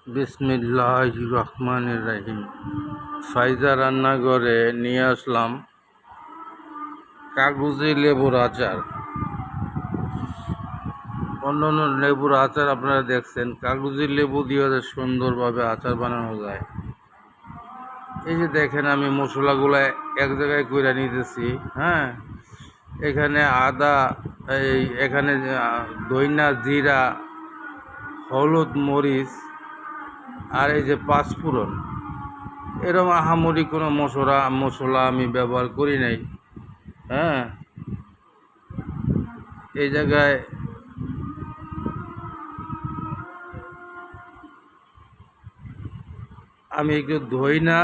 বিসমিল্লাহির রহমানির রহিম। ফাইজা রান্নাঘরে নিয়ে আসলাম কাগজি লেবুর আচার। অন্যান্য লেবুর আচার আপনারা দেখছেন, কাগজি লেবু দিয়ে সুন্দরভাবে আচার বানানো যায়। এই যে দেখেন, আমি মশলাগুলো এক জায়গায় করে নিতেছি। হ্যাঁ, এখানে আদা, এখানে ধইনা, জিরা, হলুদ, মরিচ, আর এই যে পাঁচফোড়ন। এরকম আহামরি কোনো মশলা আমি ব্যবহার করি নাই। হ্যাঁ, এই জায়গায় আমি একটু ধইনা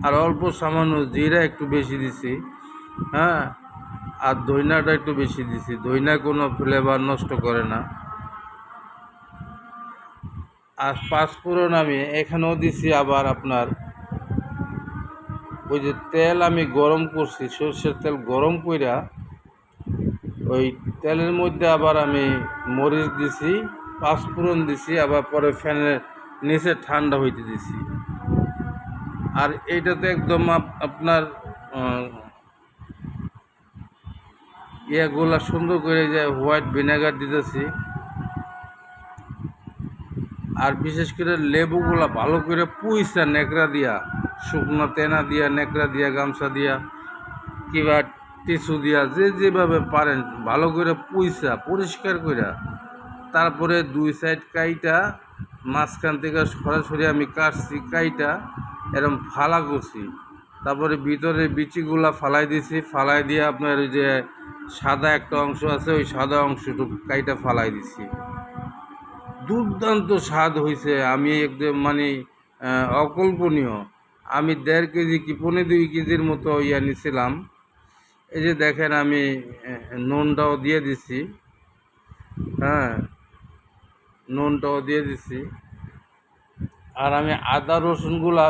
আর অল্প সামান্য জিরা একটু বেশি দিছি। হ্যাঁ, আর ধইনাটা একটু বেশি দিছি। ধইনা কোনো ফ্লেভার নষ্ট করে না। আর পাঁচফোড়ন আমি এখানেও দিছি। আবার আপনার ওই যে তেল আমি গরম করছি, সরষের তেল গরম কইরা ওই তেলের মধ্যে আবার আমি মরিচ দিছি, পাঁচফোড়ন দিছি, আবার পরে ফ্যানের নিচে ঠান্ডা হইতে দিছি। আর এইটাতে একদম আপনার ইয়েগুলা সুন্দর করে যে হোয়াইট ভিনেগার দিতেছি। আর বিশেষ করে লেবুগুলা ভালো করে পুইসা নেকড়া দিয়া, শুকনো তেনা দিয়া, নেকড়া দিয়া, গামছা দিয়া কিংবা টিস্যু দিয়া, যে যেভাবে পারেন ভালো করে পুইসা পরিষ্কার কইরা, তারপরে দুই সাইড কাইটা মাঝখান থেকে সরাসরি আমি কাটছি, কাইটা এরকম ফালা করছি। তারপরে ভিতরে বিচিগুলা ফালাই দিছি। ফালাই দিয়ে আপনার ওই যে সাদা একটা অংশ আছে, ওই সাদা অংশটুকু কাইটা ফালাই দিছি। দুর্দান্ত স্বাদ হয়েছে। আমি একদম মানে অকল্পনীয়। আমি 1.5 কেজি কি 1.5-2 কেজির মতো নিছিলাম। এই যে দেখেন, আমি নুনটাও দিয়ে দিছি। হ্যাঁ, নুনটাও দিয়ে দিছি। আর আমি আদা রসুনগুলা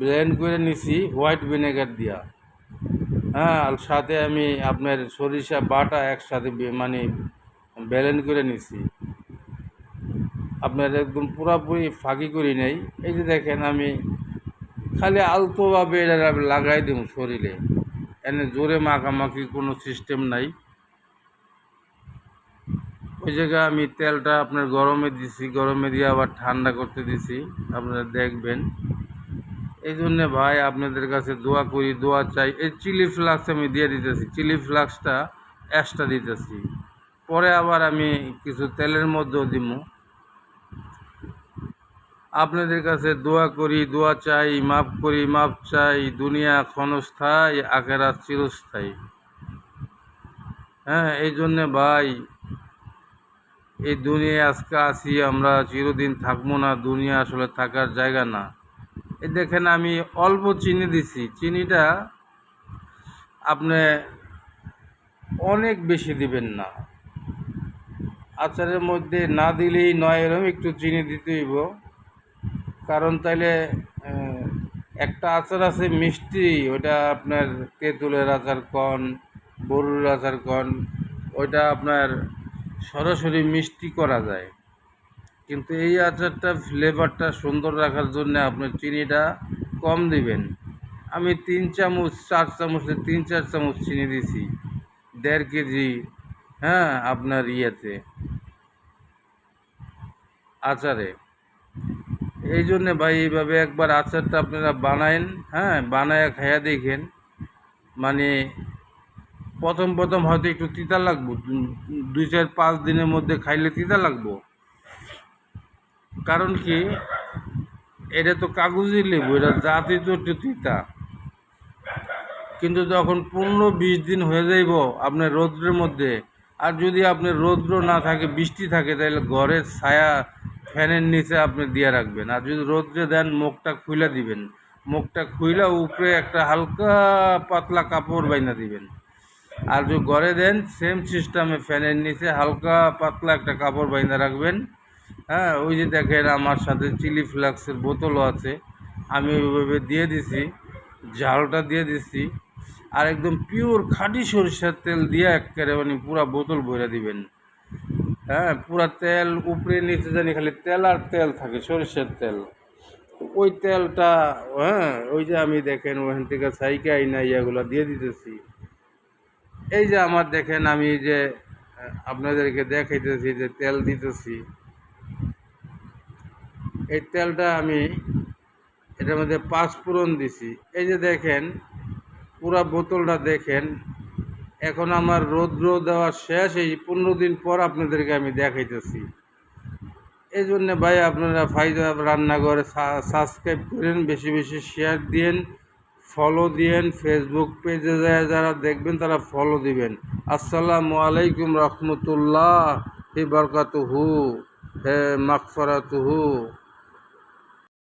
ব্লেন্ড করে নিছি হোয়াইট ভিনেগার দিয়া। হ্যাঁ, আর সাথে আমি আপনার সরিষা বাটা একসাথে মানে ব্লেন্ড করে নিছি। আপনার একদম পুরাপুরি ফাঁকি করি নাই। এই যে দেখেন, আমি খালি আলতোভাবে এটা লাগাই দিব শরীরে। এনে জোরে মাখামাখি কোনো সিস্টেম নাই। ওই জায়গায় আমি তেলটা আপনার গরমে দিছি, গরমে দিয়ে আবার ঠান্ডা করতে দিছি। আপনারা দেখবেন। এই জন্যে ভাই আপনাদের কাছে দোয়া করি, দোয়া চাই। এই চিলি ফ্লাক্স আমি দিয়ে দিতেছি, চিলি ফ্লাক্সটা এক্সট্রা দিতেছি। পরে আবার আমি কিছু তেলের মধ্যেও দিব। আপনাদের কাছে দোয়া করি, দোয়া চাই, মাফ করি, মাফ চাই। দুনিয়া ক্ষণস্থায়ী, আখেরাত চিরস্থায়ী। হ্যাঁ, এই জন্যে ভাই, এই দুনিয়ায় আজকে আছি, আমরা চিরদিন থাকবো না। দুনিয়া আসলে থাকার জায়গা না। এই দেখেন, আমি অল্প চিনি দিছি। চিনিটা আপনি অনেক বেশি দিবেন না। আচারের মধ্যে না দিলেই নয়, এরকম একটু চিনি দিতে হইব। কারণ তাইলে একটা আচার আছে মিষ্টি, ওটা আপনার তেঁতুলের আচার কন, বড়ুর আচার কন, ওইটা আপনার সরাসরি মিষ্টি করা যায়। কিন্তু এই আচারটা ফ্লেভারটা সুন্দর রাখার জন্য আপনার চিনিটা কম দিবেন। আমি 3 চামচ 4 চামচে 3-4 চামচ চিনি দিছি 1.5 কেজি। হ্যাঁ, আপনার আচারে। এই জন্যে ভাই, এইভাবে একবার আচারটা আপনারা বানায়েন। হ্যাঁ, বানায় খাইয়া দেখেন। মানে প্রথম প্রথম হয়তো একটু তিতা লাগবো, 2-4-5 দিনের মধ্যে খাইলে তিতা লাগবো। কারণ কি, এটা তো কাগজি লেবু, এটা জাতি তো একটু তিতা। কিন্তু যখন 15-20 দিন হয়ে যাইব আপনার রৌদ্রের মধ্যে, আর যদি আপনার রৌদ্র না থাকে, বৃষ্টি থাকে, তাহলে ঘরের ছায়া ফ্যানের নিচে আপনি দিয়ে রাখবেন। আর যদি রৌদ্রে দেন, মুখটা খুইলা দিবেন। মুখটা খুইলা উপরে একটা হালকা পাতলা কাপড় বাইনা দিবেন। আর যদি ঘরে দেন, সেম সিস্টেমে ফ্যানের নিচে হালকা পাতলা একটা কাপড় বাইনা রাখবেন। হ্যাঁ, ওই যে দেখেন, আমার সাথে চিলি ফ্লেক্সের বোতলও আছে। আমি ওইভাবে দিয়ে দিছি, ঝালটা দিয়ে দিছি। আর একদম পিওর খাঁটি সরিষার তেল দিয়ে একেবারে মানে পুরা বোতল ভরে দিবেন। হ্যাঁ, পুরা তেল উপরে নিচে জানি খালি তেল আর তেল থাকে, সরিষার তেল। ওই তেলটা, হ্যাঁ, ওই যে আমি দেখেন ওখান থেকে সাইকে আইনা ইয়াগুলা দিয়ে দিতেছি। এই যে আমার দেখেন আমি যে আপনাদেরকে দেখাইতেছি যে তেল দিতেছি, এই তেলটা আমি এটার মধ্যে 5 ফোড়ন দিছি। এই যে দেখেন পুরা বোতলটা দেখেন। এখন আমার রৌদ্র দেওয়া শেষ, এই 15 দিন পর আপনাদেরকে আমি দেখাইতেছি। এই জন্যে ভাই আপনারা ফায়দা রান্নাঘরে সাবস্ক্রাইব করেন, বেশি বেশি শেয়ার দিন, ফলো দিয়েন। ফেসবুক পেজে যায় যারা দেখবেন তারা ফলো দিবেন। আসসালামু আলাইকুম রহমতুল্লাহ হি বরকাতুহু হে মাগফিরাতুহু।